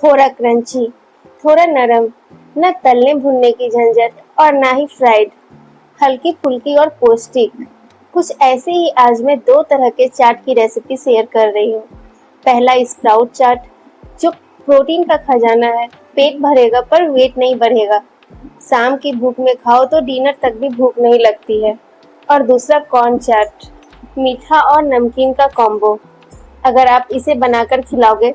थोड़ा क्रंची, थोड़ा नरम, न तलने भुनने की झंझट और ना ही फ्राइड, हल्की फुल्की और पौष्टिक। कुछ ऐसे ही आज मैं दो तरह के चाट की रेसिपी शेयर कर रही हूँ। पहला स्प्राउट चाट, जो प्रोटीन का खजाना है, पेट भरेगा पर वेट नहीं बढ़ेगा। शाम की भूख में खाओ तो डिनर तक भी भूख नहीं लगती है। और दूसरा कॉर्न चाट, मीठा और नमकीन का कॉम्बो। अगर आप इसे बनाकर खिलाओगे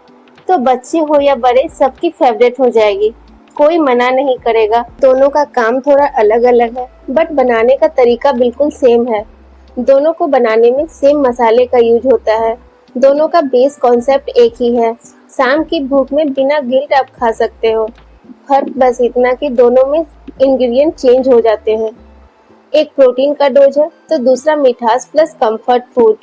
तो बच्चे हो या बड़े सबकी फेवरेट हो जाएगी। कोई मना नहीं करेगा। दोनों का काम थोड़ा अलग अलग है, बट बनाने का तरीका बिल्कुल सेम है। दोनों को बनाने में सेम मसाले का यूज होता है। दोनों का बेस कॉन्सेप्ट एक ही है। शाम की भूख में बिना गिल्ट आप खा सकते हो। फर्क बस इतना कि दोनों में इंग्रेडिएंट चेंज हो जाते हैं। एक प्रोटीन का डोज है तो दूसरा मिठास प्लस कंफर्ट फूड।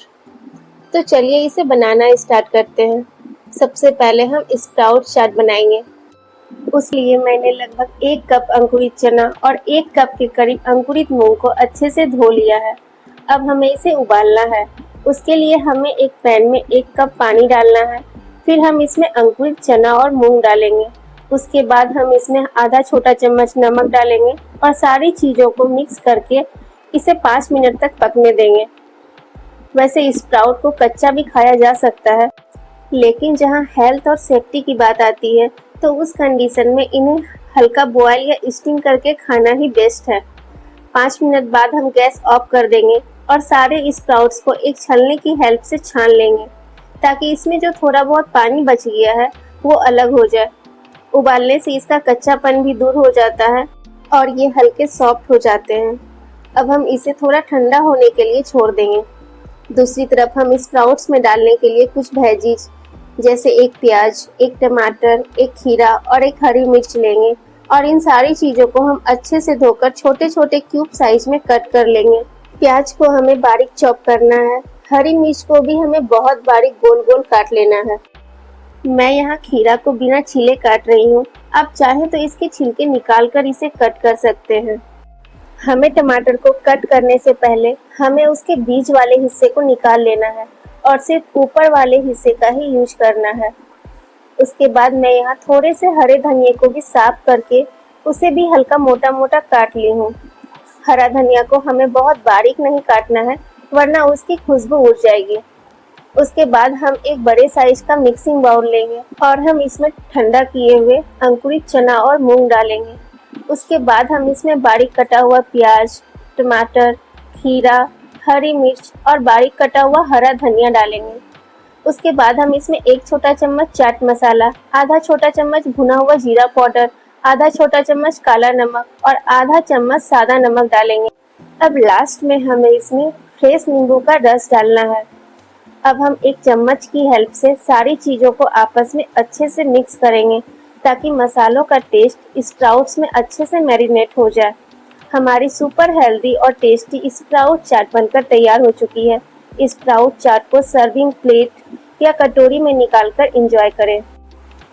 तो चलिए इसे बनाना स्टार्ट करते हैं। सबसे पहले हम स्प्राउट चाट बनाएंगे। उस लिए मैंने लगभग 1 कप अंकुरित चना और 1 कप के करीब अंकुरित मूंग को अच्छे से धो लिया है। अब हमें इसे उबालना है। उसके लिए हमें एक पैन में 1 कप पानी डालना है। फिर हम इसमें अंकुरित चना और मूंग डालेंगे। उसके बाद हम इसमें आधा छोटा चम्मच नमक डालेंगे और सारी चीज़ों को मिक्स करके इसे 5 मिनट तक पकने देंगे। वैसे स्प्राउट को कच्चा भी खाया जा सकता है, लेकिन जहाँ हेल्थ और सेफ्टी की बात आती है तो उस कंडीशन में इन्हें हल्का बॉयल या स्टीम करके खाना ही बेस्ट है। 5 मिनट बाद हम गैस ऑफ कर देंगे और सारे स्प्राउट्स को एक छलनी की हेल्प से छान लेंगे, ताकि इसमें जो थोड़ा बहुत पानी बच गया है वो अलग हो जाए। उबालने से इसका कच्चापन भी दूर हो जाता है और ये हल्के सॉफ्ट हो जाते हैं। अब हम इसे थोड़ा ठंडा होने के लिए छोड़ देंगे। दूसरी तरफ हम स्प्राउट्स में डालने के लिए कुछ वेजीज जैसे एक प्याज, एक टमाटर, एक खीरा और एक हरी मिर्च लेंगे और इन सारी चीज़ों को हम अच्छे से धोकर छोटे छोटे क्यूब साइज में कट कर लेंगे। प्याज को हमें बारीक चॉप करना है। हरी मिर्च को भी हमें बहुत बारीक गोल गोल काट लेना है। मैं यहाँ खीरा को बिना छीले काट रही हूँ। आप चाहें तो इसके छिलके निकाल कर इसे कट कर सकते हैं। हमें टमाटर को कट करने से पहले हमें उसके बीज वाले हिस्से को निकाल लेना है और सिर्फ ऊपर वाले हिस्से का ही यूज करना है। उसके बाद मैं यहाँ थोड़े से हरे धनिये को भी साफ करके उसे भी हल्का मोटा मोटा काट ली हूँ। हरा धनिया को हमें बहुत बारीक नहीं काटना है, वरना उसकी खुशबू उड़ जाएगी। उसके बाद हम एक बड़े साइज का मिक्सिंग बाउल लेंगे और हम इसमें ठंडा किए हुए अंकुरित चना और मूंग डालेंगे। उसके बाद हम इसमें बारीक कटा हुआ प्याज, टमाटर, खीरा, हरी मिर्च और बारीक कटा हुआ हरा धनिया डालेंगे। उसके बाद हम इसमें 1 छोटा चम्मच चाट मसाला, आधा छोटा चम्मच भुना हुआ जीरा पाउडर, आधा छोटा चम्मच काला नमक और आधा चम्मच सादा नमक डालेंगे। अब लास्ट में हमें इसमें फ्रेश नींबू का रस डालना है। अब हम एक चम्मच की हेल्प से सारी चीज़ों को आपस में अच्छे से मिक्स करेंगे, ताकि मसालों का टेस्ट स्प्राउट्स में अच्छे से मैरिनेट हो जाए। हमारी सुपर हेल्दी और टेस्टी स्प्राउट चाट बनकर तैयार हो चुकी है। स्प्राउट चाट को सर्विंग प्लेट या कटोरी में निकालकर एंजॉय करें।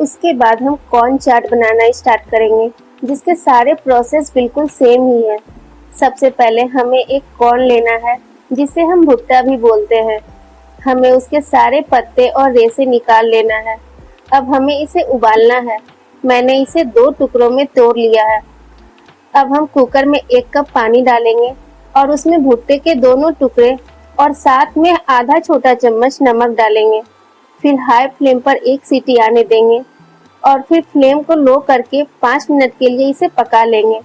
उसके बाद हम कॉर्न चाट बनाना स्टार्ट करेंगे, जिसके सारे प्रोसेस बिल्कुल सेम ही है। सबसे पहले हमें एक कॉर्न लेना है, जिसे हम भुट्टा भी बोलते हैं। हमें उसके सारे पत्ते और रेशे निकाल लेना है। अब हमें इसे उबालना है। मैंने इसे 2 टुकड़ों में तोड़ लिया है। अब हम कुकर में 1 कप पानी डालेंगे और उसमें भुट्टे के दोनों टुकड़े और साथ में आधा छोटा चम्मच नमक डालेंगे। फिर हाई फ्लेम पर 1 सीटी आने देंगे और फिर फ्लेम को लो करके 5 मिनट के लिए इसे पका लेंगे।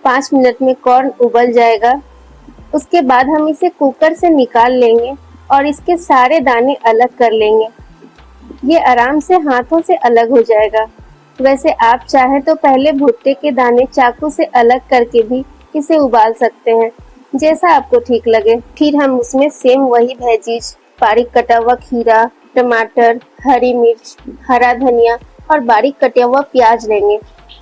5 मिनट में कॉर्न उबल जाएगा। उसके बाद हम इसे कुकर से निकाल लेंगे और इसके सारे दाने अलग कर लेंगे। ये आराम से हाथों से अलग हो जाएगा। वैसे आप चाहें तो पहले भुट्टे के दाने चाकू से अलग करके भी इसे उबाल सकते हैं, जैसा आपको ठीक लगे। फिर हम उसमें सेम वही वेजीज, बारीक कटा हुआ खीरा, टमाटर, हरी मिर्च, हरा धनिया और बारीक कटा हुआ प्याज लेंगे।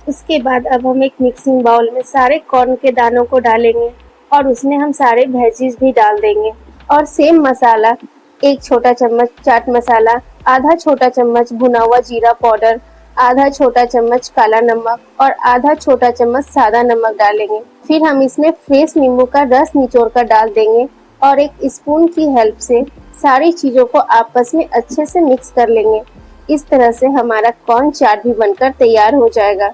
उसके बाद अब हम एक मिक्सिंग बाउल में सारे कॉर्न के दानों को डालेंगे और उसमें हम सारे वेजीज भी डाल देंगे और सेम मसाला 1 छोटा चम्मच चाट मसाला, आधा छोटा चम्मच भुना हुआ जीरा पाउडर, आधा छोटा चम्मच काला नमक और आधा छोटा चम्मच सादा नमक डालेंगे। फिर हम इसमें फ्रेश नींबू का रस निचोड़ कर डाल देंगे और एक स्पून की हेल्प से सारी चीज़ों को आपस में अच्छे से मिक्स कर लेंगे। इस तरह से हमारा कॉर्न चाट भी बनकर तैयार हो जाएगा।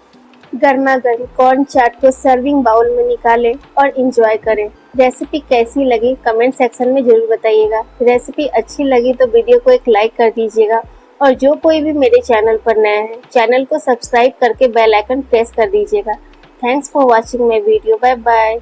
गर्मा गर्म कॉर्न चाट को सर्विंग बाउल में निकालें और इंजॉय करें। रेसिपी कैसी लगी कमेंट सेक्शन में जरूर बताइएगा। रेसिपी अच्छी लगी तो वीडियो को एक लाइक कर दीजिएगा और जो कोई भी मेरे चैनल पर नया है चैनल को सब्सक्राइब करके बेल आइकन प्रेस कर दीजिएगा। Thanks for watching my video. Bye bye.